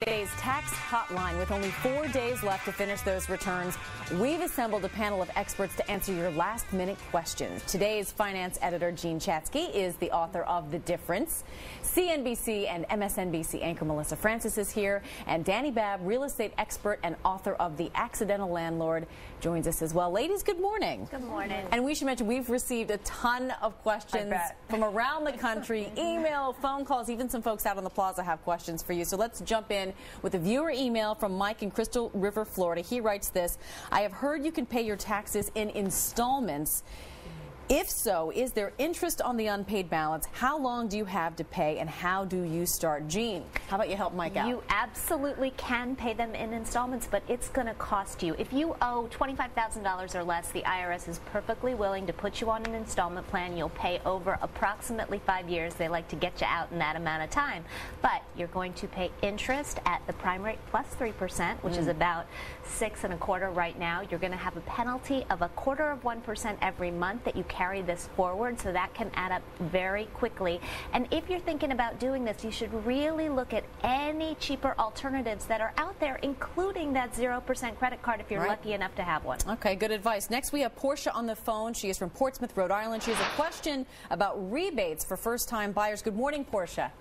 Today's tax hotline. With only 4 days left to finish those returns, we've assembled a panel of experts to answer your last-minute questions. Today's finance editor, Jean Chatzky, is the author of The Difference. CNBC and MSNBC anchor Melissa Francis is here, and Dani Babb, real estate expert and author of The Accidental Landlord, joins us as well. Ladies, good morning. Good morning. And we should mention we've received a ton of questions from around the country, email, phone calls, even some folks out on the plaza have questions for you. So let's jump in with a viewer email from Mike in Crystal River, Florida. He writes this: I have heard you can pay your taxes in installments. If so, is there interest on the unpaid balance? How long do you have to pay, and how do you start? Jean, how about you help Mike out? You absolutely can pay them in installments, but it's going to cost you. If you owe $25,000 or less, the IRS is perfectly willing to put you on an installment plan. You'll pay over approximately 5 years. They like to get you out in that amount of time. But you're going to pay interest at the prime rate plus 3%, which is about 6 1/4 right now. You're going to have a penalty of 1/4% every month that you carry this forward, so that can add up very quickly. And if you're thinking about doing this, you should really look at any cheaper alternatives that are out there, including that 0% credit card if you're lucky enough to have one. Okay, good advice. Next, we have Portia on the phone. She is from Portsmouth, Rhode Island. She has a question about rebates for first-time buyers. Good morning, Portia.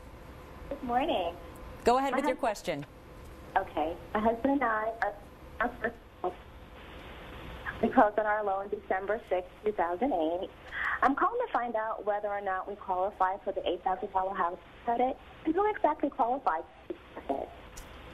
Good morning. Go ahead with your question. Okay. My husband and I we closed on our loan December 6, 2008. I'm calling to find out whether or not we qualify for the $8,000 house credit, and who exactly qualifies for it.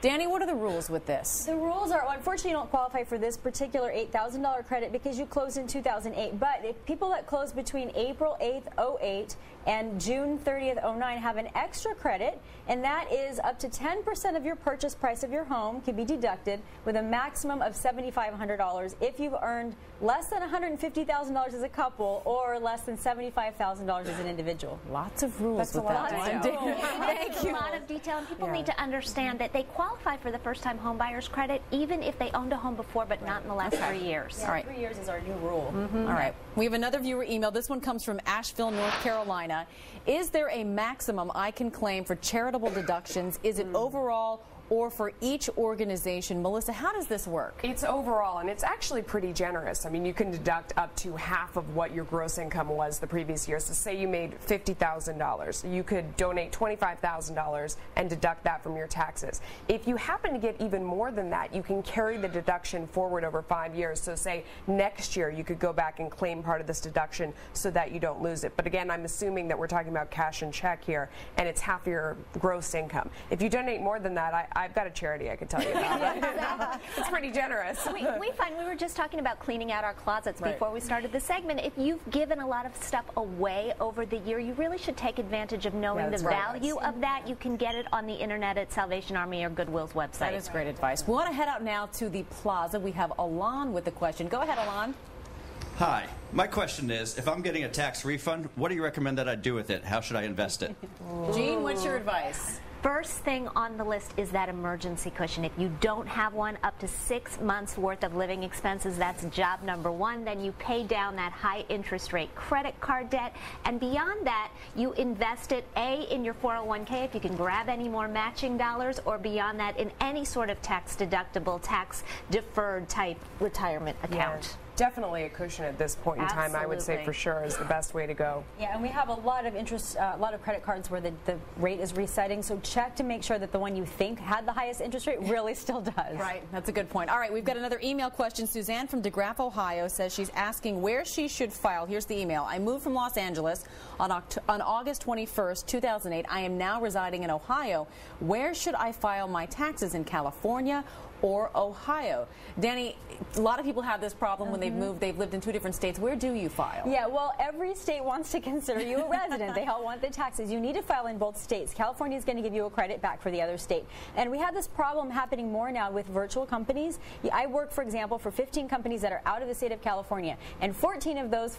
Danny, what are the rules with this? The rules are, unfortunately, you don't qualify for this particular $8,000 credit because you closed in 2008. But if people that closed between April 8th, 08 and June 30th, 09 have an extra credit, and that is up to 10% of your purchase price of your home can be deducted with a maximum of $7,500 if you've earned less than $150,000 as a couple or less than $75,000 as an individual. Lots of rules with that one. Thank you. A lot of detail, and people need to understand that they qualify for the first-time home buyer's credit even if they owned a home before, but not in the last 3 years. Yeah, 3 years is our new rule. All right. We have another viewer email. This one comes from Asheville, North Carolina. Is there a maximum I can claim for charitable deductions? Is it overall or for each organization? Melissa, how does this work? It's overall, and it's actually pretty generous. I mean, you can deduct up to half of what your gross income was the previous year. So say you made $50,000. You could donate $25,000 and deduct that from your taxes. If you happen to get even more than that, you can carry the deduction forward over 5 years. So say next year you could go back and claim part of this deduction so that you don't lose it. But again, I'm assuming that we're talking about cash and check here, and it's half your gross income. If you donate more than that, I've got a charity I can tell you about. It's pretty generous. We find, we were just talking about cleaning out our closets before we started the segment. If you've given a lot of stuff away over the year, you really should take advantage of knowing the value of that. You can get it on the internet at Salvation Army or Goodwill's website. That is great advice. We want to head out now to the plaza. We have Alon with a question. Go ahead, Alon. Hi. My question is, if I'm getting a tax refund, what do you recommend that I do with it? How should I invest it? Jean, what's your advice? First thing on the list is that emergency cushion. If you don't have one, up to 6 months worth of living expenses, that's job number one. Then you pay down that high interest rate credit card debt, and beyond that, you invest it in your 401k if you can grab any more matching dollars, or beyond that in any sort of tax deductible, tax deferred type retirement account. Definitely a cushion at this point in time, I would say for sure is the best way to go. Yeah, and we have a lot of interest, a lot of credit cards where the rate is resetting, so check to make sure that the one you think had the highest interest rate really still does. Right, that's a good point. All right, we've got another email question. Suzanne from DeGraff, Ohio says she's asking where she should file. Here's the email. I moved from Los Angeles on August 21st, 2008. I am now residing in Ohio. Where should I file my taxes, in California or Ohio? Danny, a lot of people have this problem when they've moved. They've lived in 2 different states. Where do you file? Yeah, well, every state wants to consider you a resident. They all want the taxes. You need to file in both states. California is going to give you a credit back for the other state. And we have this problem happening more now with virtual companies. I work, for example, for 15 companies that are out of the state of California, and 14 of those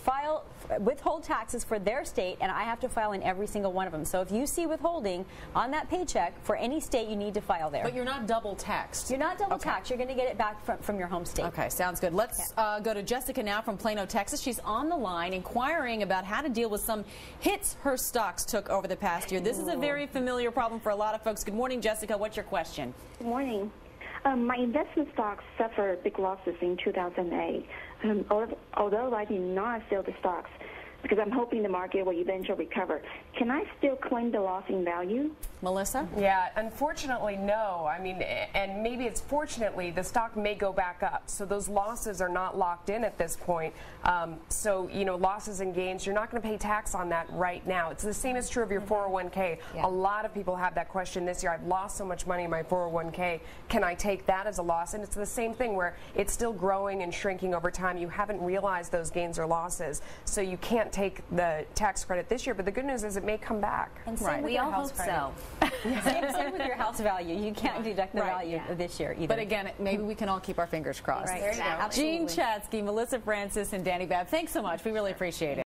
withhold taxes for their state, and I have to file in every single one of them. So if you see withholding on that paycheck for any state, you need to file there. But you're not double taxed. You're not double federal tax. You're going to get it back from your home state. Okay, sounds good. Let's go to Jessica now from Plano, Texas. She's on the line inquiring about how to deal with some hits her stocks took over the past year. This is a very familiar problem for a lot of folks. Good morning, Jessica. What's your question? Good morning. My investment stocks suffered big losses in 2008. Although I did not sell the stocks because I'm hoping the market will eventually recover, can I still claim the loss in value? Melissa? Yeah, unfortunately, no. I mean, and maybe it's fortunately the stock may go back up. So those losses are not locked in at this point. So, you know, losses and gains, you're not going to pay tax on that right now. It's the same is true of your 401k. A lot of people have that question this year. I've lost so much money in my 401k. Can I take that as a loss? And it's the same thing where it's still growing and shrinking over time. You haven't realized those gains or losses. So you can't take the tax credit this year. But the good news is it may come back. And same with we your all house hope credit. so. Same with your house value. You can't deduct the value this year either. But again, maybe we can all keep our fingers crossed. Right. Jean Chatzky, Melissa Francis, and Dani Babb, thanks so much. We really appreciate it.